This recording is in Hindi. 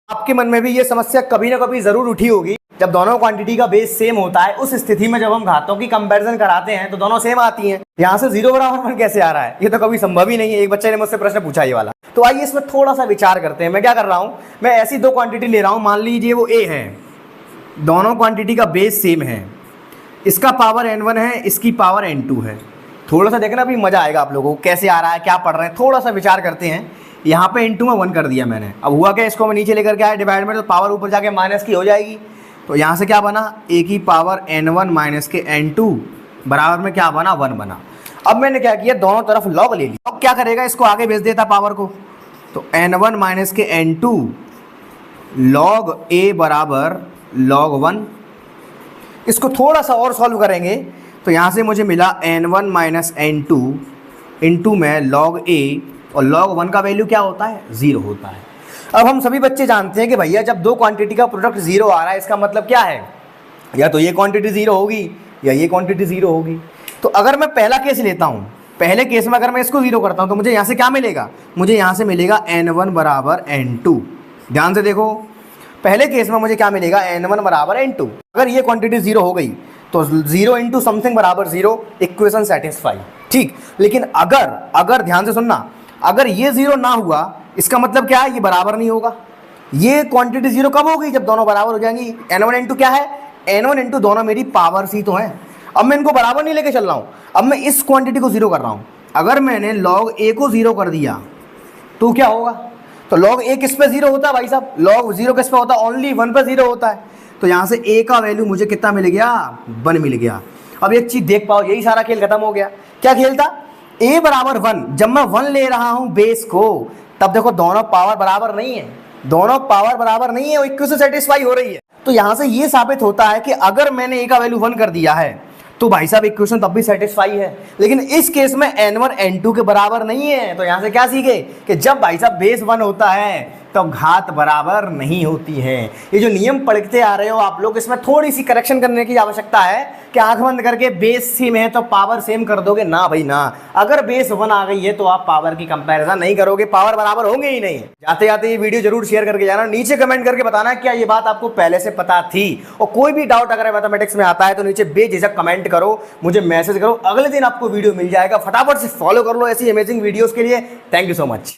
आपके मन में भी ये समस्या कभी ना कभी जरूर उठी होगी, जब दोनों क्वांटिटी का बेस सेम होता है उस स्थिति में जब हम घातों की कंपैरिजन कराते हैं तो दोनों सेम आती हैं। यहाँ से 0 बराबर 1 कैसे आ रहा है, ये तो कभी संभव ही नहीं है। एक बच्चे ने मुझसे प्रश्न पूछा ये वाला। तो आइए इसमें थोड़ा सा विचार करते हैं। मैं क्या कर रहा हूँ, मैं ऐसी दो क्वांटिटी ले रहा हूँ, मान लीजिए वो ए है, दोनों क्वांटिटी का बेस सेम है, इसका पावर n1 है, इसकी पावर n2 है। थोड़ा सा देखना, अभी मजा आएगा आप लोगों को, कैसे आ रहा है, क्या पढ़ रहे हैं, थोड़ा सा विचार करते हैं। यहाँ पे n2 में 1 कर दिया मैंने, अब हुआ क्या, इसको मैं नीचे लेकर के आया डिवाइड में, तो पावर ऊपर जाके माइनस की हो जाएगी। तो यहाँ से क्या बना, a की पावर n1 माइनस के n2 बराबर में क्या बना, 1 बना। अब मैंने क्या किया, दोनों तरफ लॉग ले लिया। अब क्या करेगा, इसको आगे भेज देता पावर को, तो n1 माइनस के n2 लॉग a बराबर log 1। इसको थोड़ा सा और सॉल्व करेंगे तो यहाँ से मुझे मिला n1 माइनस n2 इंटू में log a, और log 1 का वैल्यू क्या होता है, 0 होता है। अब हम सभी बच्चे जानते हैं कि भैया जब दो क्वांटिटी का प्रोडक्ट 0 आ रहा है, इसका मतलब क्या है, या तो ये क्वांटिटी 0 होगी या ये क्वांटिटी 0 होगी। तो अगर मैं पहला केस लेता हूँ, पहले केस में अगर मैं इसको 0 करता हूँ तो मुझे यहाँ से क्या मिलेगा, मुझे यहाँ से मिलेगा n1 बराबर n2। ध्यान से देखो, पहले केस में मुझे क्या मिलेगा, n1 बराबर n2। अगर ये क्वांटिटी 0 हो गई तो 0 इंटू समथिंग बराबर 0, इक्वेशन सेटिस्फाई, ठीक। लेकिन अगर ध्यान से सुनना, अगर ये 0 ना हुआ, इसका मतलब क्या है, ये बराबर नहीं होगा। ये क्वांटिटी 0 कब होगी, जब दोनों बराबर हो जाएंगी। n1 n2 क्या है, n1 n2 दोनों मेरी पावर्स ही तो हैं। अब मैं इनको बराबर नहीं लेके चल रहा हूँ, अब मैं इस क्वांटिटी को 0 कर रहा हूँ। अगर मैंने log a को 0 कर दिया तो क्या होगा, तो log a किस पे 0 होता है भाई साहब, log 0 किस पे होता है, ओनली 1 पे 0 होता है। तो यहाँ से a का वैल्यू मुझे कितना मिल गया, 1 मिल गया। अब एक चीज देख पाओ, यही सारा खेल खत्म हो गया। क्या खेल था, a बराबर 1, जब मैं 1 ले रहा हूं बेस को, तब देखो दोनों पावर बराबर नहीं है, दोनों पावर बराबर नहीं है, वो इक्वेशन सेटिस्फाई हो रही है। तो यहां से ये साबित होता है कि अगर मैंने a का वैल्यू 1 कर दिया है तो भाई साहब इक्वेशन तब भी सेटिस्फाई है। लेकिन इस केस में n1 n2 के बराबर नहीं है। तो यहां से क्या सीखे कि जब भाई साहब बेस 1 होता है तो घात बराबर नहीं होती है। ये जो नियम पढ़ते आ रहे हो आप लोग, इसमें थोड़ी सी करेक्शन करने की आवश्यकता है कि आंख बंद करके बेस सेम है तो पावर सेम कर दोगे, ना भाई ना। अगर बेस 1 आ गई है तो आप पावर की कंपैरिजन नहीं करोगे, पावर बराबर होंगे ही नहीं। जाते जाते ये वीडियो जरूर शेयर करके जाना, नीचे कमेंट करके बताना क्या ये बात आपको पहले से पता थी। और कोई भी डाउट अगर मैथमेटिक्स में आता है तो नीचे बेझिझक कमेंट करो, मुझे मैसेज करो, अगले दिन आपको वीडियो मिल जाएगा। फटाफट से फॉलो कर लो ऐसी अमेजिंग वीडियोस के लिए। Thank you so much.